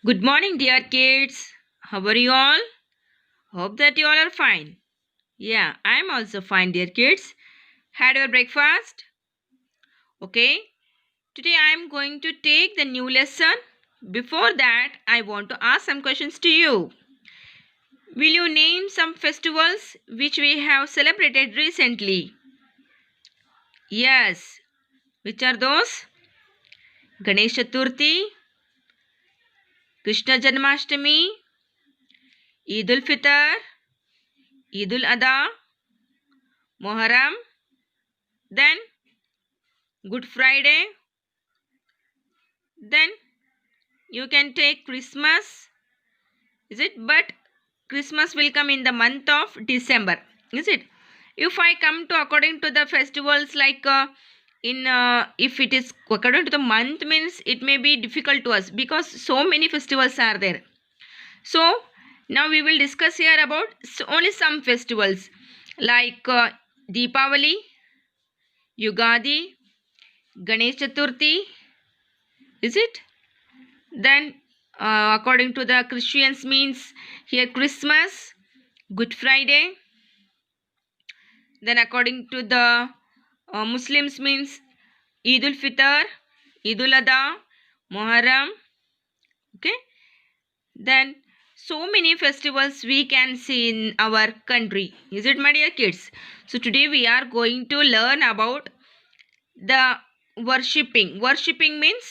Good morning, dear kids. How are you all? Hope that you all are fine. Yeah, I'm also fine, dear kids. Had your breakfast? Okay. Today I'm going to take the new lesson. Before that, I want to ask some questions to you. Will you name some festivals which we have celebrated recently? Yes. Which are those? Ganesh Chaturthi, Krishna Janmashtami, Eid ul Fitr, Eid ul Adha, Muharram, then Good Friday, then you can take Christmas, is it? But Christmas will come in the month of December, is it? If I come to according to the festivals like in if it is according to the month means it may be difficult to us because so many festivals are there. So now we will discuss here about only some festivals like Deepavali, Yugadi, Ganesh Chaturthi, is it? Then, according to the Christians, means here Christmas, Good Friday. Then, according to the Muslims, means Eid ul Fitr, Eid ul Adha, Muharram. Okay. Then, so many festivals we can see in our country. Is it, my dear kids? So, today we are going to learn about the worshipping worshipping means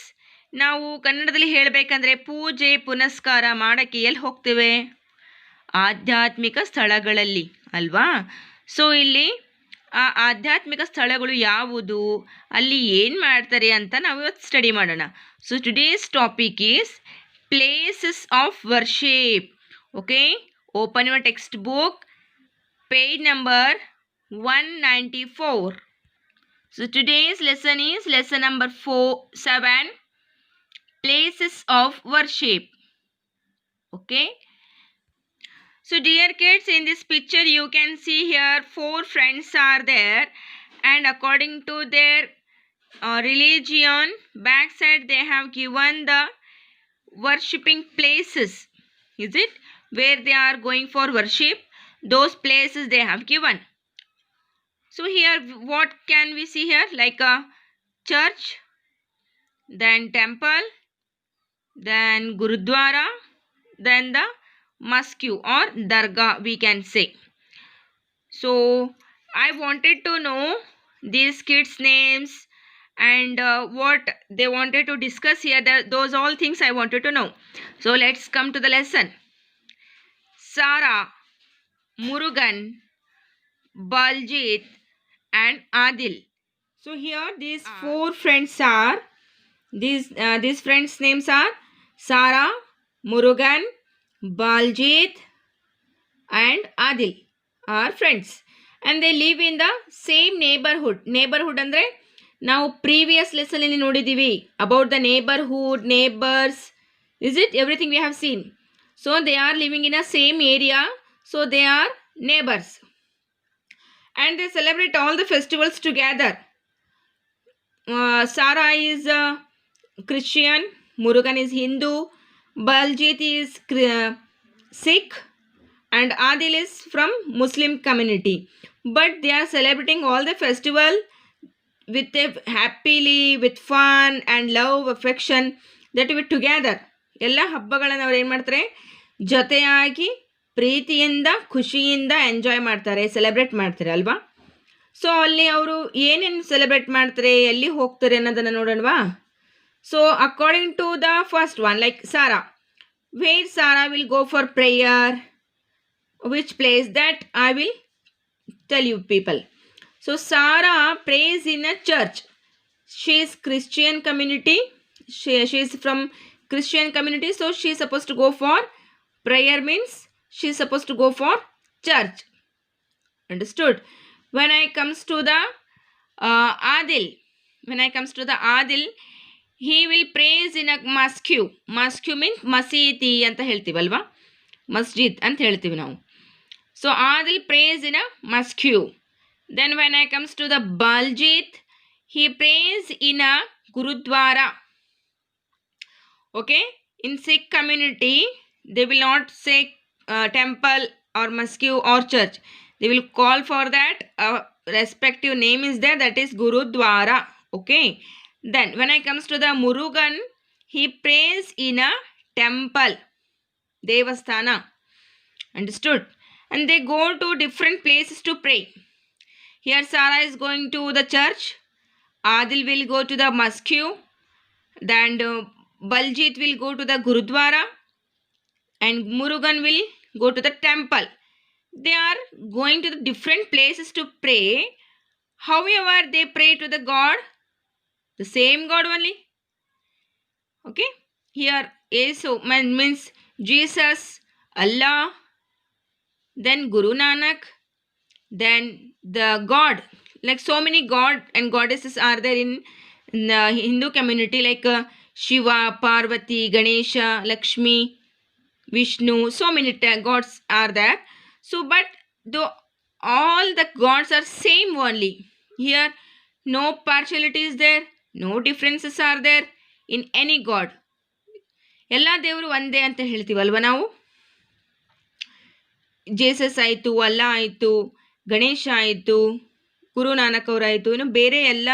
ನಾವು ಕನ್ನಡದಲ್ಲಿ ಹೇಳಬೇಕಂದ್ರೆ ಪೂಜೆ ಪುನಸ್ಕಾರ ಮಾಡೋಕ್ಕೆ ಎಲ್ಲಿ ಹೋಗ್ತೇವೆ ಆಧ್ಯಾತ್ಮಿಕ ಸ್ಥಳಗಳಲ್ಲಿ ಅಲ್ವಾ. ಸೊ ಇಲ್ಲಿ ಆ ಆಧ್ಯಾತ್ಮಿಕ ಸ್ಥಳಗಳು ಯಾವುದು, ಅಲ್ಲಿ ಏನು ಮಾಡ್ತಾರೆ ಅಂತ ನಾವು ಇವತ್ತು ಸ್ಟಡಿ ಮಾಡೋಣ. So today's topic is places of worship. Okay, open your text book, page number 194. So today's lesson is lesson number 7, places of worship. Okay. So dear kids, in this picture you can see here 4 friends are there, and according to their religion, backside they have given the worshipping places. Is it? Where they are going for worship, those places they have given. So here what can we see here? Like a church, then temple, then gurudwara, then the mosque or dargah we can say. So I wanted to know these kids names and what they wanted to discuss here. Those all things I wanted to know. So let's come to the lesson. Sara, Murugan, Baljit and Adil. So here these 4 friends are, these friends names are Sara, Murugan, Baljit and Adil are friends, and they live in the same neighborhood. Neighborhood andre ನಾವು previous lesson ಅಲ್ಲಿ ನೋಡಿದ್ದೀವಿ about the neighbourhood, neighbours, is it everything we have seen. So they are living in a same area, so they are neighbours and they celebrate all the festivals together. Sara is Christian, Murugan is Hindu, Baljit is Sikh and Adil is from Muslim community. But they are celebrating all the festival with a happily, with fun and love, affection, that with together. ಎಲ್ಲ ಹಬ್ಬಗಳನ್ನು ಅವ್ರು ಏನು ಮಾಡ್ತಾರೆ, ಜೊತೆಯಾಗಿ ಪ್ರೀತಿಯಿಂದ ಖುಷಿಯಿಂದ enjoy ಮಾಡ್ತಾರೆ, celebrate ಮಾಡ್ತಾರೆ ಅಲ್ವಾ. ಸೊ ಅಲ್ಲಿ ಅವರು ಏನೇನು ಸೆಲೆಬ್ರೇಟ್ ಮಾಡ್ತಾರೆ, ಎಲ್ಲಿ ಹೋಗ್ತಾರೆ ಅನ್ನೋದನ್ನು ನೋಡೋಣವಾ. So according to the first one, like Sara, where Sara will go for prayer, which place that I will tell you people. So Sara prays in a church. She is Christian community. She is from Christian community, so she is supposed to go for prayer, means she is supposed to go for church. Understood? When I comes to the Adil, he will prays in a mosque. Mosque means ಮಸೀದಿ ಅಂತ ಹೇಳ್ತೀವಲ್ವಾ, ಮಸ್ಜಿದ್ ಅಂತ ಹೇಳ್ತೀವಿ ನಾವು. So Adil prays in a mosque. Then when I comes to the Baljit, he prays in a gurudwara. Okay, In Sikh community, they will not say temple or mosque or church. They will call for that respective name is there, that is Gurudwara. Okay. Then when I comes to the Murugan, he prays in a temple, Devasthana. Understood? And they go to different places to pray. Here Sarah is going to the church. Adil will go to the mosque. Then Baljit will go to the Gurudwara. And Murugan will go to the temple. They are going to the different places to pray. However, they pray to the God, the same God only. Okay. Here Yesu means Jesus, Allah, then Guru Nanak, then the God. Like so many God and goddesses are there in the Hindu community, like Shiva, Parvati, Ganesha, Lakshmi, Vishnu. So many gods are there. So, but though all the gods are same only. Here, no partiality is there, no differences are there in any God. ಎಲ್ಲ ದೇವರು ಒಂದೇ ಅಂತ ಹೇಳ್ತೀವಲ್ವ ನಾವು. Jesus ಆಯಿತು, ಅಲ್ಲ ಆಯಿತು, ಗಣೇಶ ಆಯಿತು, ಗುರು ನಾನಕ್ ಅವರಾಯಿತು, ಇನ್ನು ಬೇರೆ ಎಲ್ಲ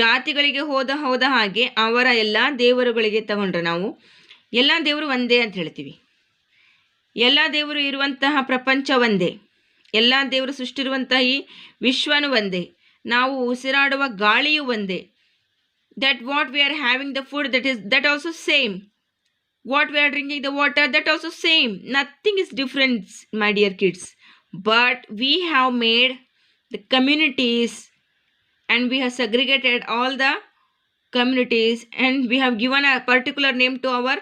ಜಾತಿಗಳಿಗೆ ಹೋದ ಹಾಗೆ ಅವರ ಎಲ್ಲ ದೇವರುಗಳಿಗೆ ತಗೊಂಡ್ರೆ ನಾವು ಎಲ್ಲ ದೇವರು ಒಂದೇ ಅಂತ ಹೇಳ್ತೀವಿ. ಎಲ್ಲ ದೇವರು ಇರುವಂತಹ ಪ್ರಪಂಚ ಒಂದೇ, ಎಲ್ಲ ದೇವರು ಸೃಷ್ಟಿರುವಂತಹ ಈ ವಿಶ್ವನೂ ಒಂದೇ, ನಾವು ಉಸಿರಾಡುವ ಗಾಳಿಯೂ ಒಂದೇ. That what we are having the food, that also same. What we are drinking the water, that also same. Nothing is different, my dear kids. But we have made the communities and we have segregated all the communities and we have given a particular name to our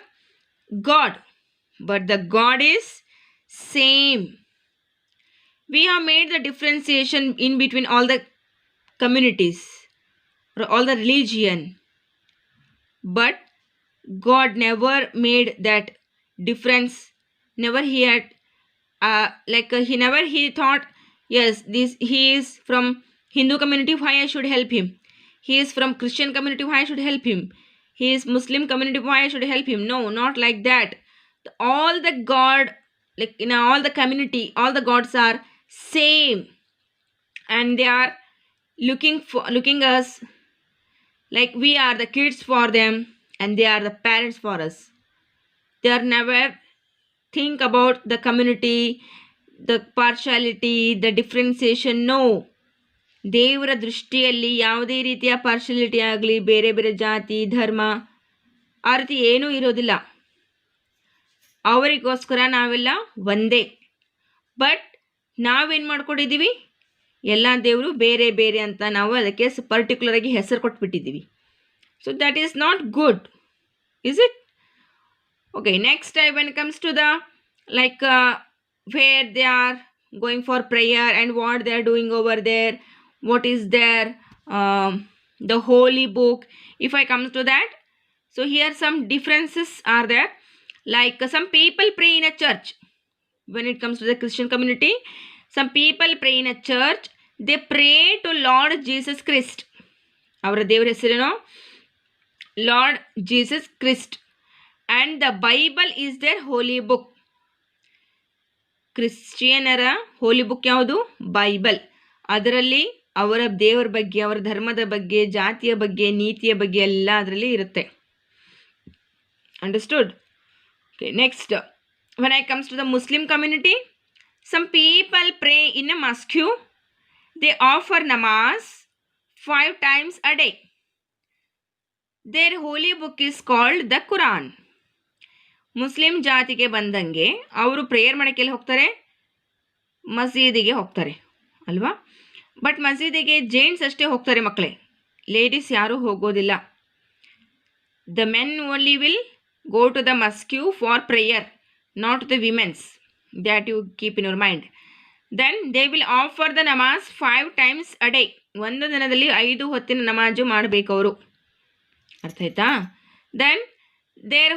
God. But the God is same. We have made the differentiation in between all the communities or all the religion. But God never made that difference. Never he had he thought, yes, he is from Hindu community, why I should help him. He is from Christian community, why I should help him. He is Muslim community, why I should help him. No, not like that. All the God, like in all the community, all the gods are same, and they are looking us like we are the kids for them. And they are the parents for us. They are never think about the community, the partiality, the differentiation. No. ದೇವರ ದೃಷ್ಟಿಯಲ್ಲಿ ಯಾವುದೇ ರೀತಿಯ partiality ಆಗಲಿ, ಬೇರೆ ಬೇರೆ ಜಾತಿ ಧರ್ಮ ಆ ರೀತಿ ಏನೂ ಇರೋದಿಲ್ಲ. ಅವರಿಗೋಸ್ಕರ ನಾವೆಲ್ಲ ಒಂದೇ. ಬಟ್ ನಾವೇನು ಮಾಡ್ಕೊಂಡಿದ್ದೀವಿ, ಎಲ್ಲ ದೇವರು ಬೇರೆ ಬೇರೆ ಅಂತ ನಾವು ಅದಕ್ಕೆ ಪರ್ಟಿಕ್ಯುಲರ್ ಆಗಿ ಹೆಸರು ಕೊಟ್ಬಿಟ್ಟಿದ್ದೀವಿ. So that is not good, is it? Okay, next time when it comes to the where they are going for prayer and what they are doing over there, what is their the holy book. If I come to that, so here some differences are there. Like some people pray in a church. When it comes to the Christian community, some people pray in a church. They pray to Lord Jesus Christ. ಅವರ ದೇವರ ಹೆಸರೇನೋ Lord Jesus Christ. And the Bible is their holy book. ಕ್ರಿಶ್ಚಿಯನರ holy book ಯಾವುದು? Bible. ಅದರಲ್ಲಿ ಅವರ ದೇವರ ಬಗ್ಗೆ, ಅವರ ಧರ್ಮದ ಬಗ್ಗೆ, ಜಾತಿಯ ಬಗ್ಗೆ, ನೀತಿಯ ಬಗ್ಗೆ ಎಲ್ಲ ಅದರಲ್ಲಿ ಇರುತ್ತೆ. Understood? Okay, next, when I comes to the Muslim community, some people pray in a mosque. They offer namaz 5 times a day. Their holy book is called the Quran. Muslim ಜಾತಿಗೆ ಬಂದಂಗೆ ಅವರು ಪ್ರೇಯರ್ ಮಾಡೋಕ್ಕೆಲ್ಲ ಹೋಗ್ತಾರೆ, ಮಸೀದಿಗೆ ಹೋಗ್ತಾರೆ ಅಲ್ವಾ. But ಮಸೀದಿಗೆ gents ಅಷ್ಟೇ ಹೋಗ್ತಾರೆ ಮಕ್ಕಳೇ, ಲೇಡೀಸ್ ಯಾರೂ ಹೋಗೋದಿಲ್ಲ. The men only will go to the mosque for prayer, not the womens. That you keep in your mind. Then they will offer the namaz 5 times a day. ಒಂದು ದಿನದಲ್ಲಿ 5 ಹೊತ್ತಿನ ನಮಾಜು ಮಾಡಬೇಕು ಅವರು. ಅರ್ಥ ಆಯ್ತಾ? Then there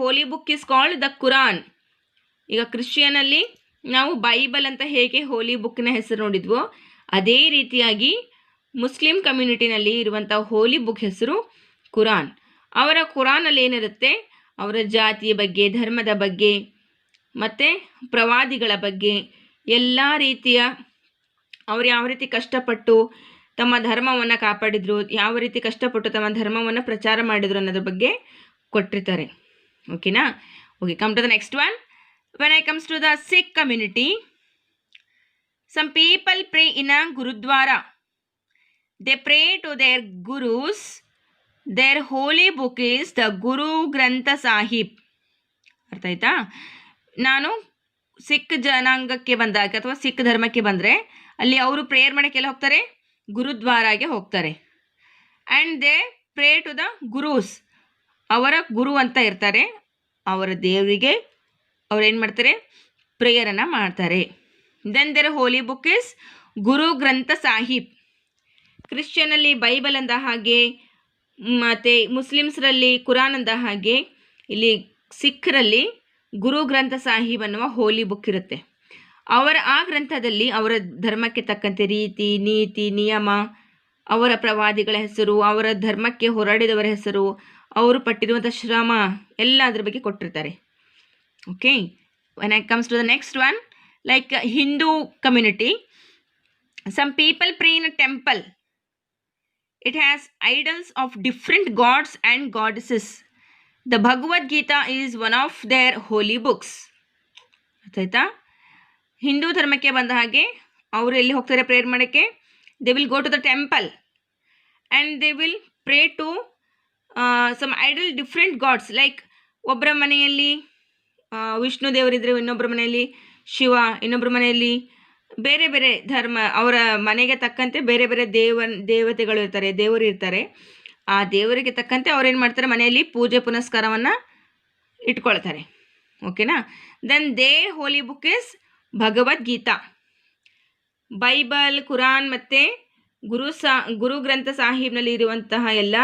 holy book is called the Quran. ಈಗ ಕ್ರಿಶ್ಚಿಯನಲ್ಲಿ ನಾವು ಬೈಬಲ್ ಅಂತ ಹೇಗೆ ಹೋಲಿ ಬುಕ್ನ ಹೆಸರು ನೋಡಿದ್ವೋ ಅದೇ ರೀತಿಯಾಗಿ ಮುಸ್ಲಿಂ ಕಮ್ಯುನಿಟಿನಲ್ಲಿ ಇರುವಂಥ ಹೋಲಿ ಬುಕ್ ಹೆಸರು ಕುರಾನ್. ಅವರ ಕುರಾನಲ್ಲಿ ಏನಿರುತ್ತೆ, ಅವರ ಜಾತಿಯ ಬಗ್ಗೆ, ಧರ್ಮದ ಬಗ್ಗೆ ಮತ್ತು ಪ್ರವಾದಿಗಳ ಬಗ್ಗೆ ಎಲ್ಲ ರೀತಿಯ ಅವರು ಯಾವ ರೀತಿ ಕಷ್ಟಪಟ್ಟು ತಮ್ಮ ಧರ್ಮವನ್ನು ಕಾಪಾಡಿದ್ರು, ಯಾವ ರೀತಿ ಕಷ್ಟಪಟ್ಟು ತಮ್ಮ ಧರ್ಮವನ್ನು ಪ್ರಚಾರ ಮಾಡಿದ್ರು ಅನ್ನೋದ್ರ ಬಗ್ಗೆ ಕೊಟ್ಟಿರ್ತಾರೆ. ಓಕೆನಾ? Okay, come to the next one. When I comes to the Sikh community, some people pray in a gurudwara. They pray to their gurus. Their holy book is the Guru Granth Sahib. ಅರ್ಥ ಆಯ್ತಾ? ನಾನು ಸಿಖ್ ಜನಾಂಗಕ್ಕೆ ಬಂದಾಗ ಅಥವಾ ಸಿಖ್ ಧರ್ಮಕ್ಕೆ ಬಂದರೆ ಅಲ್ಲಿ ಅವರು ಪ್ರೇಯರ್ ಮಾಡೋಕ್ಕೆಲ್ಲ ಹೋಗ್ತಾರೆ, ಗುರುದ್ವಾರಾಗೆ ಹೋಗ್ತಾರೆ. And they pray to the gurus. ಅವರ ಗುರು ಅಂತ ಇರ್ತಾರೆ, ಅವರ ದೇವರಿಗೆ ಅವ್ರೇನು ಮಾಡ್ತಾರೆ, ಪ್ರೇಯರನ್ನು ಮಾಡ್ತಾರೆ. Then there holy book is Guru Granth Sahib. ಕ್ರಿಶ್ಚಿಯನಲ್ಲಿ Bible ಅಂದ ಹಾಗೆ, ಮತ್ತು ಮುಸ್ಲಿಮ್ಸ್ರಲ್ಲಿ ಕುರಾನ್ ಅಂದ ಹಾಗೆ, ಇಲ್ಲಿ ಸಿಖ್ರಲ್ಲಿ ಗುರು ಗ್ರಂಥ ಸಾಹಿಬ್ ಅನ್ನುವ ಹೋಲಿ ಬುಕ್ ಇರುತ್ತೆ. ಅವರ ಆ ಗ್ರಂಥದಲ್ಲಿ ಅವರ ಧರ್ಮಕ್ಕೆ ತಕ್ಕಂತೆ ರೀತಿ, ನೀತಿ, ನಿಯಮ, ಅವರ ಪ್ರವಾದಿಗಳ ಹೆಸರು, ಅವರ ಧರ್ಮಕ್ಕೆ ಹೋರಾಡಿದವರ ಹೆಸರು, ಅವರು ಪಟ್ಟಿರುವಂಥ ಶ್ರಮ ಎಲ್ಲ ಅದ್ರ ಬಗ್ಗೆ ಕೊಟ್ಟಿರ್ತಾರೆ. Okay, when I comes to the next one, like Hindu community, some people pray in a temple. It has idols of different gods and goddesses. The Bhagavad Gita is one of their holy books. ಆಯ್ತಾ? ಹಿಂದೂ ಧರ್ಮಕ್ಕೆ ಬಂದ ಹಾಗೆ ಅವರು ಎಲ್ಲಿ ಹೋಗ್ತಾರೆ prayer ಮಾಡೋಕ್ಕೆ? They will go to the temple and they will pray to some idol different gods. Like ಒಬ್ಬರ ಮನೆಯಲ್ಲಿ ವಿಷ್ಣು ದೇವರಿದ್ದರೆ, ಇನ್ನೊಬ್ಬರ ಮನೆಯಲ್ಲಿ ಶಿವ, ಇನ್ನೊಬ್ಬರ ಮನೆಯಲ್ಲಿ ಬೇರೆ ಬೇರೆ ಧರ್ಮ, ಅವರ ಮನೆಗೆ ತಕ್ಕಂತೆ ಬೇರೆ ಬೇರೆ ದೇವತೆಗಳು ಇರ್ತಾರೆ, ದೇವರು ಇರ್ತಾರೆ. ಆ ದೇವರಿಗೆ ತಕ್ಕಂತೆ ಅವ್ರೇನು ಮಾಡ್ತಾರೆ, ಮನೆಯಲ್ಲಿ ಪೂಜೆ ಪುನಸ್ಕಾರವನ್ನು ಇಟ್ಕೊಳ್ತಾರೆ. ಓಕೆನಾ? Then they holy book is Bhagavad Gita. Bible, Quran ಮತ್ತು ಗುರು ಗ್ರಂಥ ಸಾಹಿಬ್ನಲ್ಲಿ ಇರುವಂತಹ ಎಲ್ಲ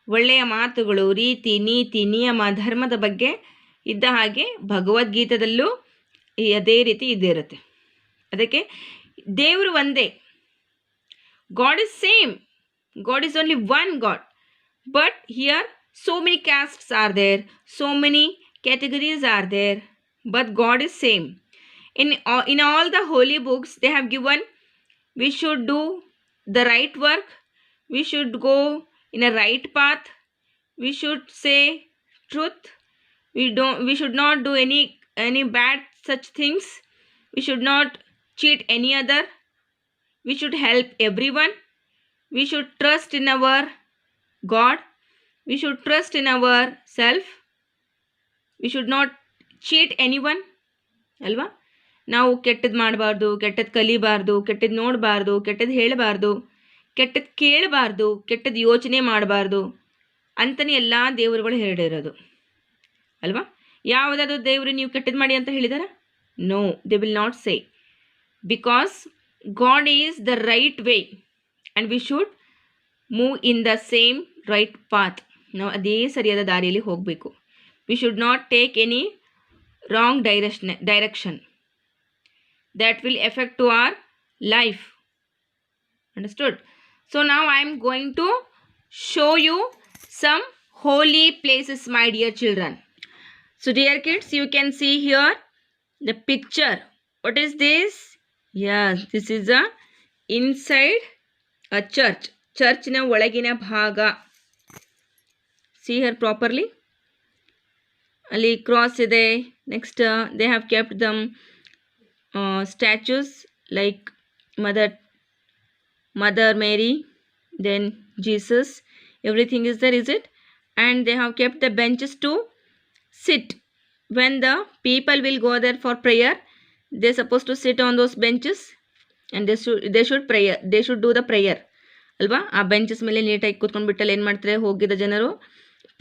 ಒಳ್ಳೆಯ ಮಾತುಗಳು, ರೀತಿ, ನೀತಿ, ನಿಯಮ, ಧರ್ಮದ ಬಗ್ಗೆ ಇದ್ದ ಹಾಗೆ ಭಗವದ್ಗೀತದಲ್ಲೂ ಅದೇ ರೀತಿ ಇದ್ದೇ ಇರುತ್ತೆ. ಅದಕ್ಕೆ ದೇವರು ಒಂದೇ, God is same, God is only one God, but here so many castes are there, so many categories are there, but God is same. In all the holy books they have given, we should do the right work, we should go in a right path, we should say truth, we should not do any bad such things, we should not cheat any other, we should help everyone, we should trust in our God, we should trust in our self, we should not cheat anyone. ಅಲ್ವಾ? ನಾವು ಕೆಟ್ಟದ್ದು ಮಾಡಬಾರ್ದು, ಕೆಟ್ಟದ್ದು ಕಲಿಬಾರ್ದು, ಕೆಟ್ಟದ್ದು ನೋಡಬಾರ್ದು, ಕೆಟ್ಟದ್ದು ಹೇಳಬಾರ್ದು, ಕೆಟ್ಟದ್ದು ಕೇಳಬಾರ್ದು, ಕೆಟ್ಟದ್ದು ಯೋಚನೆ ಮಾಡಬಾರ್ದು ಅಂತಲೇ ಎಲ್ಲ ದೇವರುಗಳು ಹೇಳಿರೋದು ಅಲ್ವಾ? ಯಾವುದಾದ್ರು ದೇವರು ನೀವು ಕೆಟ್ಟದ್ದು ಮಾಡಿ ಅಂತ ಹೇಳಿದಾರ? No, they will not say, because God is the right way and we should move in the same right path. ನಾವು ಅದೇ ಸರಿಯಾದ ದಾರಿಯಲ್ಲಿ ಹೋಗಬೇಕು. We should not take any wrong direction that will affect to our life. Understood? So now I am going to show you some holy places, my dear children. So dear kids, you can see here the picture. What is this? Yes, this is a inside a church. Church na ಒಳಗಿನ ಭಾಗ. See here properly. ಅಲ್ಲಿ cross ಇದೆ. Next they have kept them statues like Mother Mary, then Jesus, everything is there, is it? And they have kept the benches to sit. When the people will go there for prayer, they suppose to sit on those benches and they should do the prayer ಅಲ್ವಾ? ಆ benches ಮೇಲೆ ನೀಟಾಗಿ ಕೂತ್ಕೊಂಡ್ಬಿಟ್ಟಲ್ಲಿ ಏನು ಮಾಡ್ತಾರೆ, ಹೋಗಿದ್ದ ಜನರು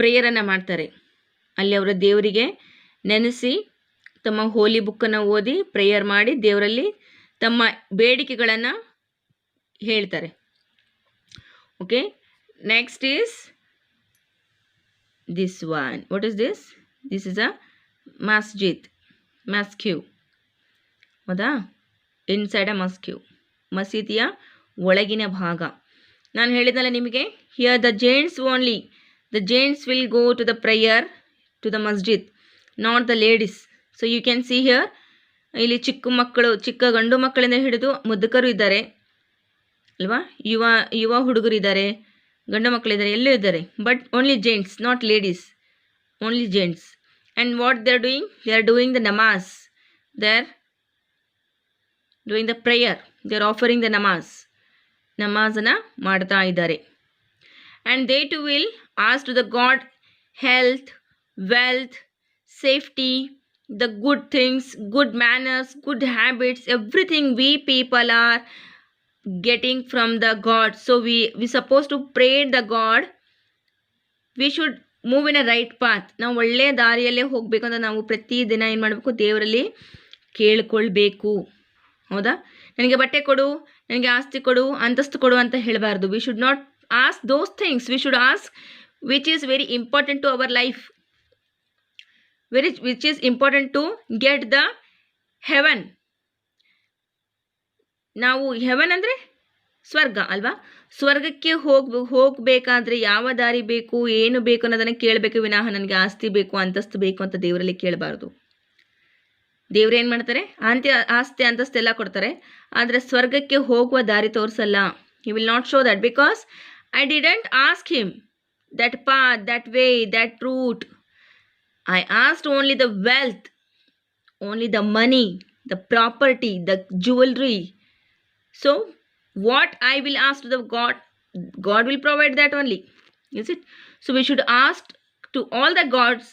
ಪ್ರೇಯರನ್ನು ಮಾಡ್ತಾರೆ. ಅಲ್ಲಿ ಅವರ ದೇವರಿಗೆ ನೆನೆಸಿ ತಮ್ಮ ಹೋಲಿ ಬುಕ್ಕನ್ನು ಓದಿ ಪ್ರೇಯರ್ ಮಾಡಿ ದೇವರಲ್ಲಿ ತಮ್ಮ ಬೇಡಿಕೆಗಳನ್ನು ಹೇಳ್ತಾರೆ. Okay, next is this one. What is this? This is a mosque. ಹೌದಾ? ಇನ್ಸೈಡ್ ಅ ಮಸ್ಕ್ಯೂ, ಮಸೀದಿಯ ಒಳಗಿನ ಭಾಗ. ನಾನು ಹೇಳಿದ್ನಲ್ಲ ನಿಮಗೆ, here the giants only The gents will go to the prayer to the masjid, not the ladies. So you can see here, ಇಲ್ಲಿ ಚಿಕ್ಕ ಗಂಡು ಮಕ್ಕಳಿಂದ ಹಿಡಿದು ಮುದುಕರು ಇದ್ದಾರೆ ಅಲ್ವಾ, ಯುವ ಹುಡುಗರು ಇದ್ದಾರೆ, ಗಂಡು ಮಕ್ಕಳಿದ್ದಾರೆ, ಎಲ್ಲೂ ಇದ್ದಾರೆ. But only gents, not ladies, only gents. And what they are doing? They are doing the namaz, they are doing the prayer, they are offering the ನಮಾಜನ್ನು ಮಾಡ್ತಾ ಇದ್ದಾರೆ. And they too will ask to the God health, wealth, safety, the good things, good manners, good habits, everything we people are getting from the God. So we supposed to pray the God. We should move in a right path. ನಾವು ಒಳ್ಳೆಯ ದಾರಿಯಲ್ಲೇ ಹೋಗಬೇಕು ಅಂತ ನಾವು ಪ್ರತಿದಿನ ಏನು ಮಾಡಬೇಕು? ದೇವರಲ್ಲಿ ಕೇಳಿಕೊಳ್ಬೇಕು. ಹೌದಾ? ನನಗೆ ಬಟ್ಟೆ ಕೊಡು, ನನಗೆ ಆಸ್ತಿ ಕೊಡು, ಅಂತಸ್ತು ಕೊಡು ಅಂತ ಹೇಳಬಾರ್ದು. We should not ask those things. We should ask which is very important to our life, which is important to get the heaven. ನಾವು ಹೆವನ್ ಅಂದರೆ ಸ್ವರ್ಗ ಅಲ್ವಾ? ಸ್ವರ್ಗಕ್ಕೆ ಹೋಗಬೇಕಾದ್ರೆ ಯಾವ ದಾರಿ ಬೇಕು, ಏನು ಬೇಕು ಅನ್ನೋದನ್ನು ಕೇಳಬೇಕು ವಿನಃ ನನಗೆ ಆಸ್ತಿ ಬೇಕು, ಅಂತಸ್ತು ಬೇಕು ಅಂತ ದೇವರಲ್ಲಿ ಕೇಳಬಾರ್ದು. ದೇವ್ರು ಏನು ಮಾಡ್ತಾರೆ? ಆಸ್ತಿ ಅಂತಸ್ತು ಎಲ್ಲ ಕೊಡ್ತಾರೆ, ಆದರೆ ಸ್ವರ್ಗಕ್ಕೆ ಹೋಗುವ ದಾರಿ ತೋರಿಸಲ್ಲ. he will not show that because I didn't ask him that path, that way, that route. I asked only the wealth, only the money, the property, the jewelry. So what I will ask to the God will provide that only. Is it? So we should ask to all the gods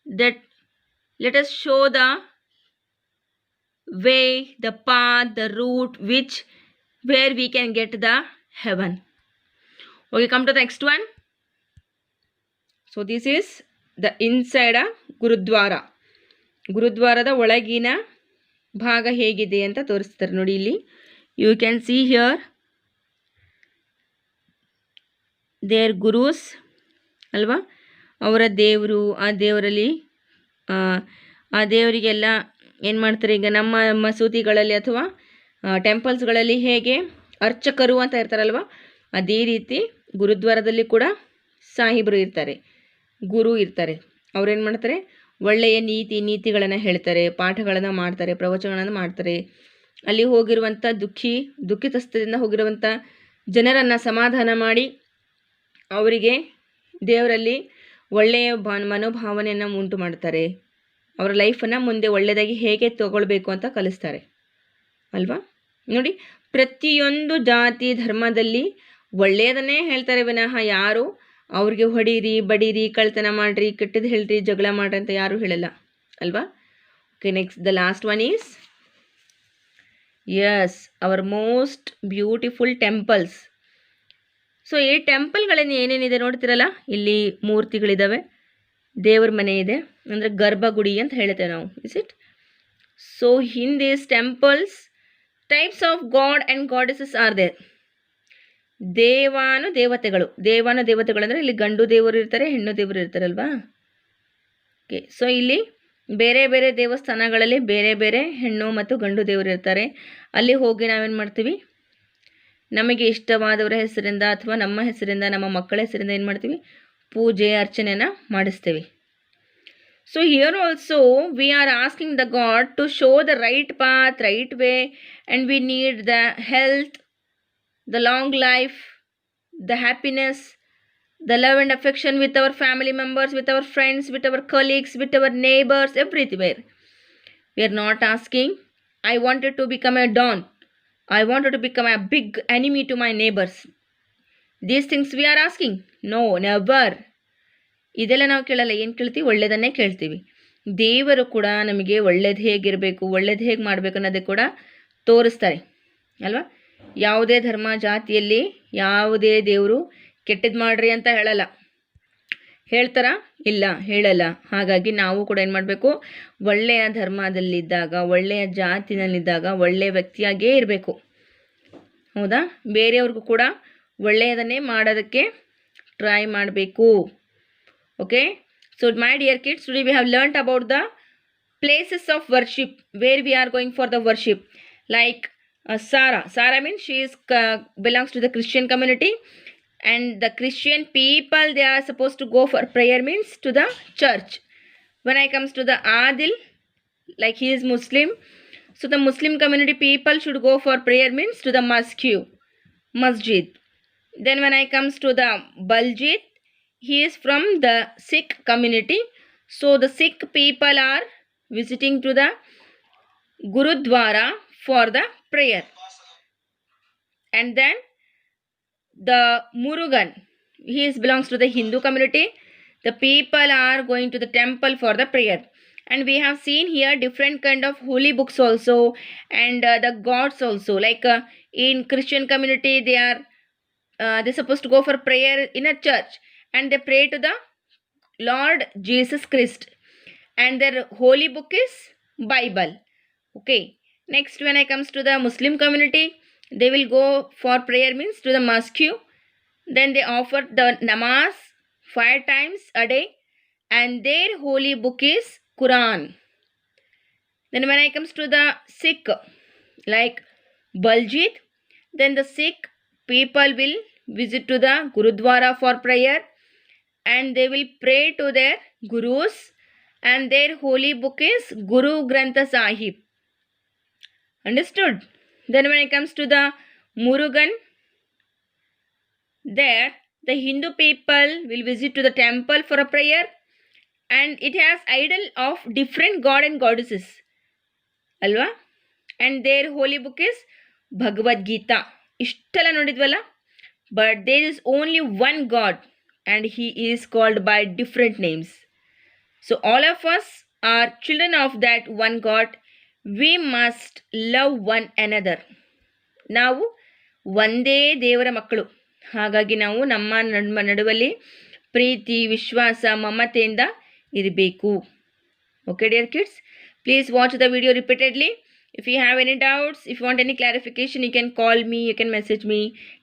that let us show the way, the path, the route where we can get the heaven. Okay, come to the next one. So this is the inside ಗುರುದ್ವಾರದ ಒಳಗಿನ ಭಾಗ ಹೇಗಿದೆ ಅಂತ ತೋರಿಸ್ತಾರೆ ನೋಡಿ. ಇಲ್ಲಿ you can see here their gurus ಅಲ್ವಾ, ಅವರ ದೇವರು. ಆ ದೇವರಲ್ಲಿ ಆ ದೇವರಿಗೆಲ್ಲ ಏನು ಮಾಡ್ತಾರೆ? ಈಗ ನಮ್ಮ ಮಸೂತಿಗಳಲ್ಲಿ ಅಥವಾ ಟೆಂಪಲ್ಸ್ಗಳಲ್ಲಿ ಹೇಗೆ ಅರ್ಚಕರು ಅಂತ ಇರ್ತಾರಲ್ವ, ಅದೇ ರೀತಿ ಗುರುದ್ವಾರದಲ್ಲಿ ಕೂಡ ಸಾಹಿಬರು ಇರ್ತಾರೆ, ಗುರು ಇರ್ತಾರೆ. ಅವ್ರೇನು ಮಾಡ್ತಾರೆ? ಒಳ್ಳೆಯ ನೀತಿಗಳನ್ನು ಹೇಳ್ತಾರೆ, ಪಾಠಗಳನ್ನು ಮಾಡ್ತಾರೆ, ಪ್ರವಚನಗಳನ್ನು ಮಾಡ್ತಾರೆ. ಅಲ್ಲಿ ಹೋಗಿರುವಂಥ ದುಃಖಿತಸ್ಥದಿಂದ ಹೋಗಿರುವಂಥ ಜನರನ್ನು ಸಮಾಧಾನ ಮಾಡಿ ಅವರಿಗೆ ದೇವರಲ್ಲಿ ಒಳ್ಳೆಯ ಮನೋಭಾವನೆಯನ್ನು ಉಂಟು ಮಾಡ್ತಾರೆ. ಅವರ ಲೈಫನ್ನು ಮುಂದೆ ಒಳ್ಳೆಯದಾಗಿ ಹೇಗೆ ತಗೊಳ್ಬೇಕು ಅಂತ ಕಲಿಸ್ತಾರೆ ಅಲ್ವಾ. ನೋಡಿ, ಪ್ರತಿಯೊಂದು ಜಾತಿ ಧರ್ಮದಲ್ಲಿ ಒಳ್ಳೆಯದನ್ನೇ ಹೇಳ್ತಾರೆ ವಿನಃ ಯಾರು ಅವ್ರಿಗೆ ಹೊಡೀರಿ, ಬಡೀರಿ, ಕಳ್ತನ ಮಾಡಿರಿ, ಕೆಟ್ಟದ್ದು ಹೇಳ್ರಿ, ಜಗಳ ಮಾಡ್ರಿ ಅಂತ ಯಾರೂ ಹೇಳಲ್ಲ ಅಲ್ವಾ. Okay, next the last one is yes our most beautiful temples. So ಈ ಟೆಂಪಲ್ಗಳಲ್ಲಿ ಏನೇನಿದೆ ನೋಡ್ತಿರಲ್ಲ, ಇಲ್ಲಿ ಮೂರ್ತಿಗಳಿದ್ದಾವೆ, ದೇವ್ರ ಮನೆ ಇದೆ, ಅಂದರೆ ಗರ್ಭಗುಡಿ ಅಂತ ಹೇಳ್ತೇವೆ ನಾವು. Is it? So in these temples types of god and goddesses are there. ದೇವತೆಗಳು ಅಂದರೆ ಇಲ್ಲಿ ಗಂಡು ದೇವರು ಇರ್ತಾರೆ, ಹೆಣ್ಣು ದೇವರು ಇರ್ತಾರಲ್ವಾ. ಓಕೆ, ಸೊ ಇಲ್ಲಿ ಬೇರೆ ಬೇರೆ ದೇವಸ್ಥಾನಗಳಲ್ಲಿ ಬೇರೆ ಬೇರೆ ಹೆಣ್ಣು ಮತ್ತು ಗಂಡು ದೇವರು ಇರ್ತಾರೆ. ಅಲ್ಲಿ ಹೋಗಿ ನಾವೇನು ಮಾಡ್ತೀವಿ? ನಮಗೆ ಇಷ್ಟವಾದವರ ಹೆಸರಿಂದ ಅಥವಾ ನಮ್ಮ ಹೆಸರಿಂದ, ನಮ್ಮ ಮಕ್ಕಳ ಹೆಸರಿಂದ ಏನು ಮಾಡ್ತೀವಿ? ಪೂಜೆ ಅರ್ಚನೆಯನ್ನು ಮಾಡಿಸ್ತೇವೆ. So here also we are asking the God to show the right path, right way, and we need the health, the long life, the happiness, the love and affection with our family members, with our friends, with our colleagues, with our neighbors, everywhere. We are not asking, I wanted to become a don, I wanted to become a big enemy to my neighbors. These things we are asking. No, never. ಇದೆಲ್ಲ ನಾವು ಕೇಳಲ್ಲ. ಏನು ಕೇಳ್ತೀವಿ? ಒಳ್ಳೆಯದನ್ನೇ ಕೇಳ್ತೀವಿ. ದೇವರು ಕೂಡ ನಮಗೆ ಒಳ್ಳೇದು ಹೇಗಿರಬೇಕು, ಒಳ್ಳೇದು ಹೇಗೆ ಮಾಡಬೇಕು ಅನ್ನೋದೇ ಕೂಡ ತೋರಿಸ್ತಾರೆ ಅಲ್ವಾ. ಯಾವುದೇ ಧರ್ಮ ಜಾತಿಯಲ್ಲಿ ಯಾವುದೇ ದೇವರು ಕೆಟ್ಟದ್ದು ಮಾಡ್ರಿ ಅಂತ ಹೇಳಲ್ಲ. ಹೇಳ್ತಾರಾ? ಇಲ್ಲ, ಹೇಳಲ್ಲ. ಹಾಗಾಗಿ ನಾವು ಕೂಡ ಏನು ಮಾಡಬೇಕು? ಒಳ್ಳೆಯ ಧರ್ಮದಲ್ಲಿದ್ದಾಗ, ಒಳ್ಳೆಯ ಜಾತಿನಲ್ಲಿದ್ದಾಗ ಒಳ್ಳೆಯ ವ್ಯಕ್ತಿಯಾಗೇ ಇರಬೇಕು. ಹೌದಾ? ಬೇರೆಯವ್ರಿಗೂ ಕೂಡ ಒಳ್ಳೆಯದನ್ನೇ ಮಾಡೋದಕ್ಕೆ ಟ್ರೈ ಮಾಡಬೇಕು. Okay, so my dear kids, today we have learned about the places of worship where we are going for the worship. Like Sarah means she is belongs to the Christian community, and the Christian people, they are supposed to go for prayer means to the church. When I comes to the Adil, like he is Muslim, so the Muslim community people should go for prayer means to the masjid. Then when I comes to the Baljit, he is from the Sikh community, so the Sikh people are visiting to the Gurudwara for the prayer. And then the Murugan, he belongs to the Hindu community. The people are going to the temple for the prayer. And we have seen here different kind of holy books also, and the gods also. Like in Christian community, they're supposed to go for prayer in a church, and they pray to the Lord Jesus Christ, and their holy book is Bible. Okay. Next, when I comes to the Muslim community, they will go for prayer means to the mosque. Then they offer the namaz 5 times a day, and their holy book is Quran. Then when I comes to the Sikh, like Baljit, then the Sikh people will visit to the Gurudwara for prayer, and they will pray to their gurus, and their holy book is Guru Granth Sahib. Understood? Then when it comes to the Murugan, there the Hindu people will visit to the temple for a prayer, and it has idol of different god and goddesses, alva, and their holy book is Bhagavad Gita. Ishtala nodidwala, but there is only one god, and he is called by different names. So all of us are children of that one god. We must love one another. ನಾವು ಒಂದೇ ದೇವರ ಮಕ್ಕಳು, ಹಾಗಾಗಿ ನಾವು ನಮ್ಮ ನಡುವಲ್ಲಿ ಪ್ರೀತಿ, ವಿಶ್ವಾಸ, ಮಮತೆಯಿಂದ ಇರಬೇಕು. Okay dear kids, please watch the video repeatedly. If you have any doubts, if you want any clarification, you can call me, you can message me.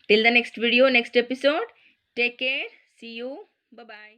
Till the next video, next episode, take care, see you, bye bye.